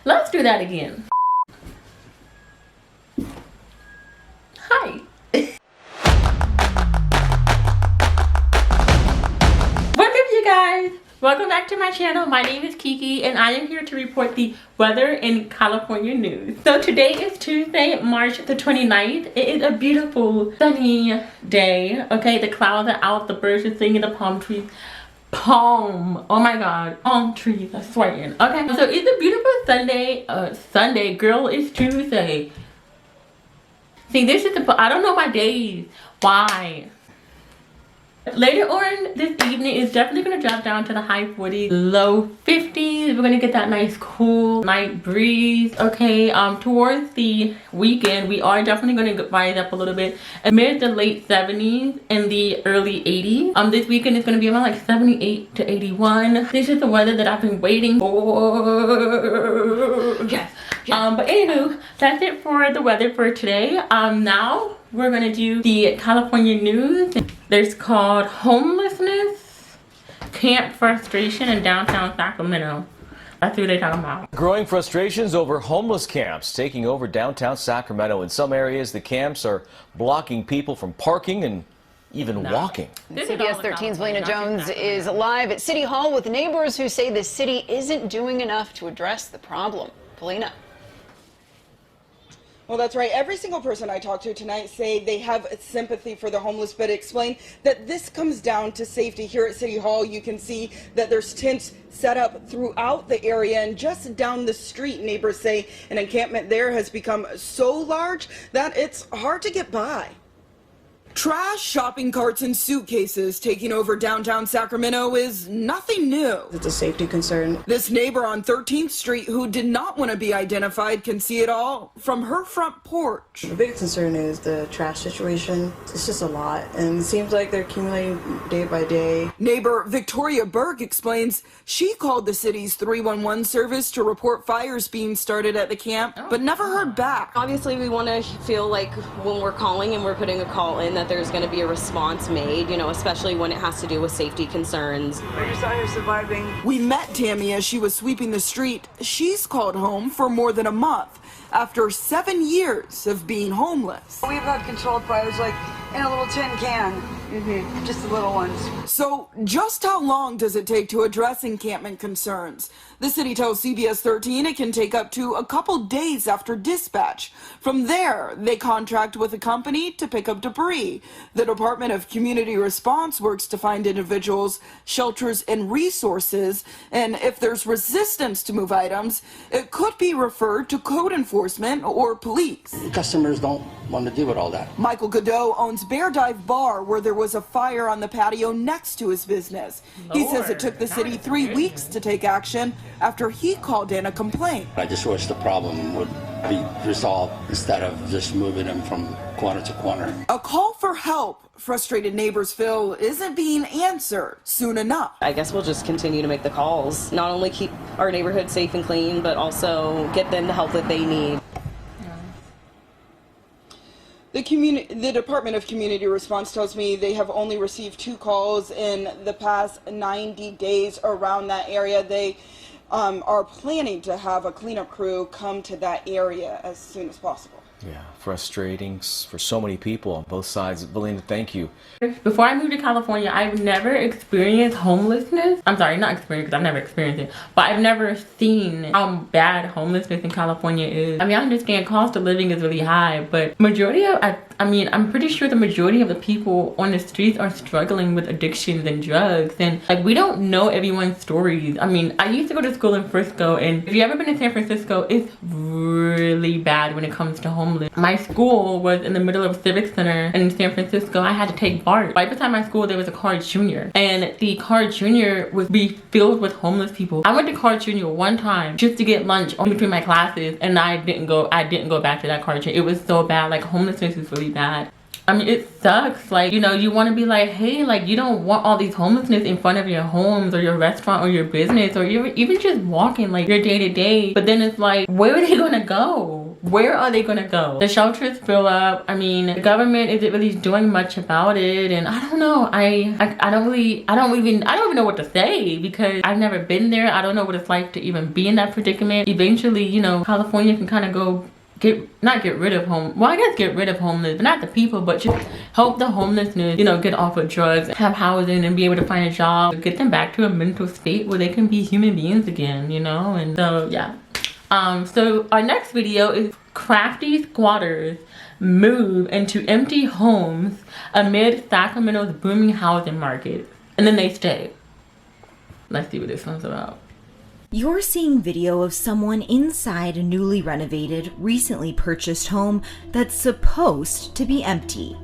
Let's do that again. Hi. What's up, you guys? Welcome back to my channel. My name is Kiki and I am here to report the weather in California news. So today is Tuesday, March the 29th. It is a beautiful sunny day. Okay, the clouds are out, the birds are singing, the palm trees. Oh my god, palm trees are swaying. Okay, so it's a beautiful Sunday. Girl, it's Tuesday. See, this is I don't know my days. Why? Later on this evening, it's definitely going to drop down to the high 40s, low 50s. We're going to get that nice cool night breeze. Okay, towards the weekend, we are definitely going to rise up a little bit. Mid to late 70s and the early 80s. This weekend is going to be around like 78 to 81. This is the weather that I've been waiting for. Yes. But anywho, that's it for the weather for today. Now we're gonna do the California news. There's called Homelessness, Camp Frustration in downtown Sacramento. That's who they're talking about. Growing frustrations over homeless camps taking over downtown Sacramento. In some areas, the camps are blocking people from parking and even walking. CBS 13's Valina Jones is live at City Hall with neighbors who say the city isn't doing enough to address the problem. Valina. Well, that's right. Every single person I talked to tonight say they have sympathy for the homeless, but explain that this comes down to safety. Here at City Hall, you can see that there's tents set up throughout the area, and just down the street, neighbors say an encampment there has become so large that it's hard to get by. Trash, shopping carts, and suitcases taking over downtown Sacramento is nothing new. It's a safety concern. This neighbor on 13th Street who did not want to be identified can see it all from her front porch. The biggest concern is the trash situation. It's just a lot, and it seems like they're accumulating day by day. Neighbor Victoria Burke explains she called the city's 311 service to report fires being started at the camp, but never heard back. Obviously, we want to feel like when we're calling and we're putting a call in that there's going to be a response made, you know, especially when it has to do with safety concerns. I just saw her surviving. We met Tammy as she was sweeping the street. She's called home for more than a month after 7 years of being homeless. We've had controlled fires like in a little tin can. Just the little ones. So just how long does it take to address encampment concerns? The city tells CBS 13 it can take up to a couple days after dispatch. From there, they contract with a company to pick up debris. The Department of Community Response works to find individuals, shelters, and resources. And if there's resistance to move items, it could be referred to code enforcement or police. Customers don't want to deal with all that. Michael Godot owns Bear Dive Bar, where there was a fire on the patio next to his business. He says it took the city 3 weeks to take action after he called in a complaint. I just wish the problem would be resolved instead of just moving them from corner to corner. A call for help, frustrated neighbors feel, isn't being answered soon enough. I guess we'll just continue to make the calls, not only keep our neighborhood safe and clean, but also get them the help that they need. The Department of Community Response tells me they have only received 2 calls in the past 90 days around that area. They are planning to have a cleanup crew come to that area as soon as possible. Yeah, frustrating for so many people on both sides. Valina, thank you. Before I moved to California, I've never experienced homelessness. I'm sorry, not experienced, because I've never experienced it, but I've never seen how bad homelessness in California is. I mean, I understand cost of living is really high, but I'm pretty sure the majority of the people on the streets are struggling with addictions and drugs, and like, we don't know everyone's stories. I mean, I used to go to school in Frisco, and if you've ever been to San Francisco, it's really bad when it comes to homelessness. My school was in the middle of a civic center in San Francisco. I had to take BART. Right beside my school, there was a Carl Jr. And the Carl Jr. would be filled with homeless people. I went to Carl Jr. one time just to get lunch in between my classes, and I didn't go back to that Carl Jr. It was so bad. Like, homelessness is really bad. I mean, it sucks. Like, you know, you want to be like, hey, like, you don't want all these homelessness in front of your homes or your restaurant or your business, or you're even just walking like your day to day. But then it's like, where are they gonna go? where are they gonna go? The shelters fill up. I mean, the government isn't really doing much about it, and I don't know. I don't even know what to say, because I've never been there. I don't know what it's like to even be in that predicament. Eventually, you know, California can kind of go not get rid of get rid of homeless, but not the people, but just help the homelessness, you know, get off of drugs, have housing, and be able to find a job, get them back to a mental state where they can be human beings again, you know. And so yeah, so our next video is crafty squatters move into empty homes amid Sacramento's booming housing market, and then they stay. Let's see what this one's about. You're seeing video of someone inside a newly renovated, recently purchased home that's supposed to be empty.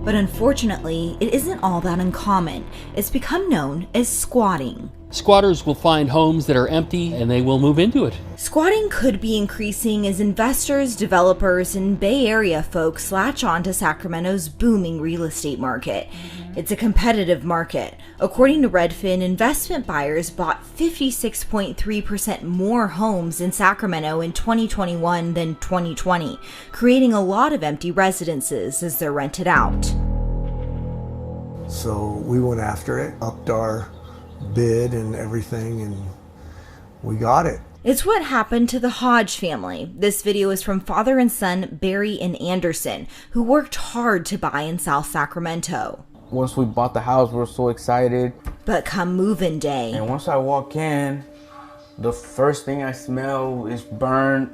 But unfortunately, it isn't all that uncommon. It's become known as squatting. Squatters will find homes that are empty and they will move into it. Squatting could be increasing as investors, developers, and Bay Area folks latch on to Sacramento's booming real estate market. It's a competitive market. According to Redfin, investment buyers bought 56.3% more homes in Sacramento in 2021 than 2020, creating a lot of empty residences as they're rented out. So we went after it, upped our bid and everything, and we got it. It's what happened to the Hodge family. This video is from father and son Barry and Anderson, who worked hard to buy in South Sacramento. Once we bought the house, we were so excited. But come move-in day, And once I walk in, the first thing I smell is burnt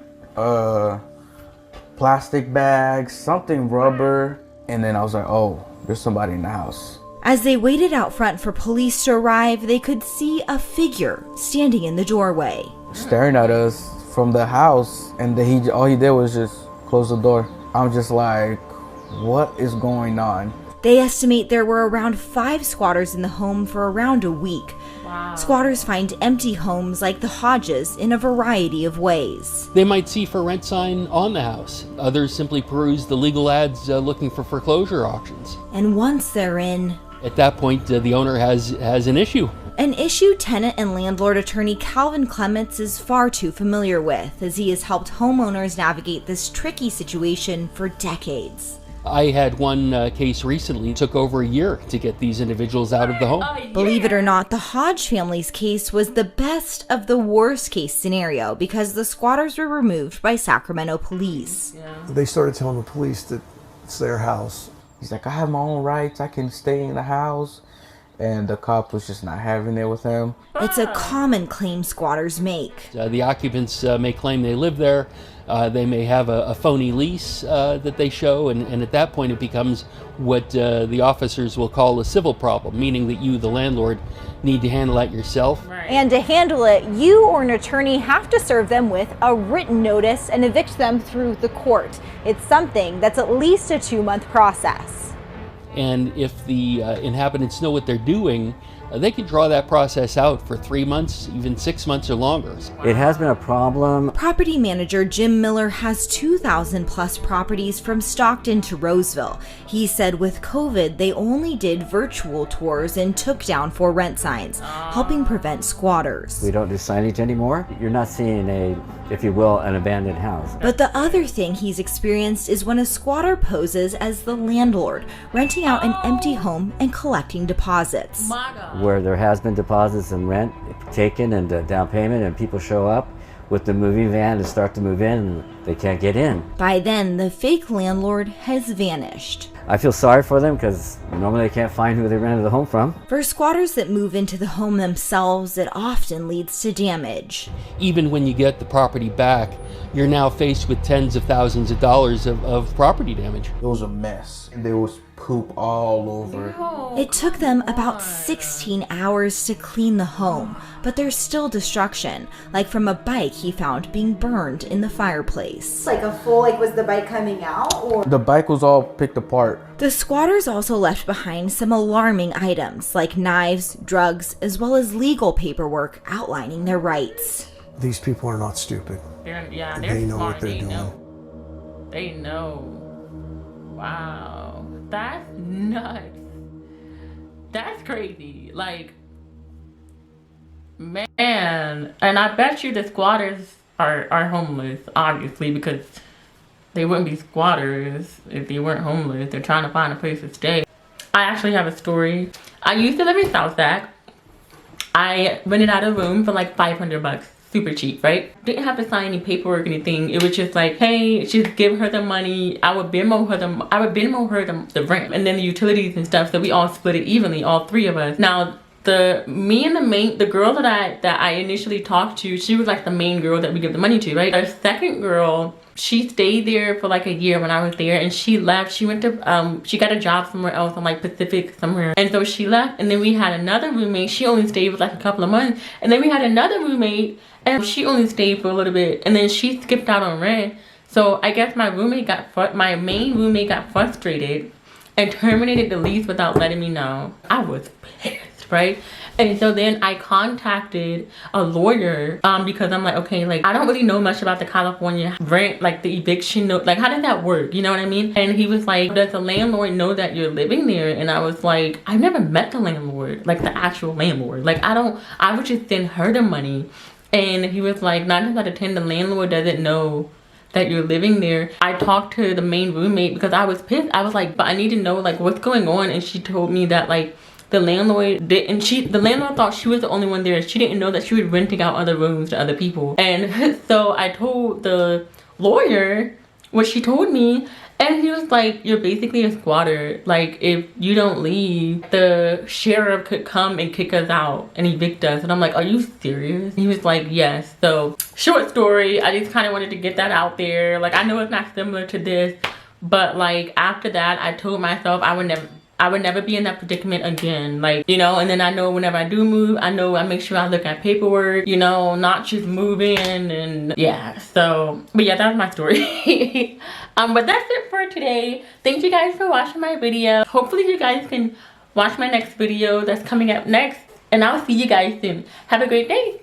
plastic bags, something rubber, and then I was like, oh, there's somebody in the house. as they waited out front for police to arrive, they could see a figure standing in the doorway. Staring at us from the house, and all he did was just close the door. I'm just like, what is going on? They estimate there were around 5 squatters in the home for around a week. Wow. Squatters find empty homes like the Hodges in a variety of ways. They might see for rent sign on the house. Others simply peruse the legal ads looking for foreclosure auctions. And once they're in, at that point, the owner has an issue. An issue tenant and landlord attorney Calvin Clements is far too familiar with, as he has helped homeowners navigate this tricky situation for decades. I had one case recently. It took over a year to get these individuals out of the home. Believe it or not, the Hodge family's case was the best of the worst case scenario because the squatters were removed by Sacramento police. They started telling the police that it's their house. He's like, I have my own rights. I can stay in the house. And the cop was just not having it with him. It's a common claim squatters make. The occupants may claim they live there. They may have a phony lease that they show, and at that point it becomes what the officers will call a civil problem, meaning that you, the landlord, need to handle that yourself. Right. And to handle it, you or an attorney have to serve them with a written notice and evict them through the court. It's something that's at least a 2-month process. And if the inhabitants know what they're doing, they can draw that process out for 3 months, even 6 months or longer. It has been a problem. Property manager Jim Miller has 2,000 plus properties from Stockton to Roseville. He said with COVID, they only did virtual tours and took down 4 rent signs, helping prevent squatters. We don't do signage anymore. You're not seeing if you will, an abandoned house. But the other thing he's experienced is when a squatter poses as the landlord, renting out an empty home and collecting deposits. Where there has been deposits and rent taken and down payment, and people show up with the moving van to start to move in, and they can't get in. By then, the fake landlord has vanished. I feel sorry for them because normally they can't find who they rented the home from. For squatters that move into the home themselves, it often leads to damage. Even when you get the property back, you're now faced with tens of thousands of dollars of property damage. It was a mess. There was poop all over. It took them about 16 hours to clean the home, but there's still destruction, like from a bike he found being burned in the fireplace. Like a full, was the bike coming out, or? The bike was all picked apart. The squatters also left behind some alarming items, like knives, drugs, as well as legal paperwork outlining their rights. These people are not stupid. They're They know smart. what they're doing. They know. Wow. That's nuts. That's crazy. Like, man. And I bet you the squatters are homeless, obviously, because they wouldn't be squatters if they weren't homeless. They're trying to find a place to stay. I actually have a story. I used to live in South Sac. I rented out a room for like $500, super cheap, right? Didn't have to sign any paperwork or anything. It was just like, hey, just give her the money. I would Venmo her the rent and then the utilities and stuff. So we all split it evenly, all three of us. Now, the girl that I initially talked to, she was like the main girl that we give the money to, right? Our second girl, she stayed there for like a year when I was there, and she left. She went to she got a job somewhere else on like Pacific somewhere, and so she left. And then we had another roommate. She only stayed for like a couple of months, and then we had another roommate, and she only stayed for a little bit, and then she skipped out on rent. So I guess my main roommate got frustrated and terminated the lease without letting me know. I was pissed, right? And so then I contacted a lawyer because I'm like, okay, like I don't really know much about the California rent, like the eviction note, like how does that work? You know what I mean? And he was like, does the landlord know that you're living there? And I was like, I've never met the landlord, like the actual landlord. Like I would just send her the money. And he was like, 9 times out of 10, the landlord doesn't know that you're living there. I talked to the main roommate because I was pissed. I was like, but I need to know like what's going on. And she told me that like the landlord the landlord thought she was the only one there. She didn't know that she was renting out other rooms to other people. And so I told the lawyer what she told me, and he was like, you're basically a squatter. Like if you don't leave, the sheriff could come and kick us out and evict us. And I'm like, are you serious? He was like, yes. So short story, I just kind of wanted to get that out there. Like I know it's not similar to this, but like after that I told myself I would never be in that predicament again, like, you know. And then I know whenever I do move, I know I make sure I look at paperwork, you know, not just move in. And yeah, so, but yeah, that's my story. But that's it for today. Thank you guys for watching my video. Hopefully you guys can watch my next video that's coming up next, and I'll see you guys soon. Have a great day.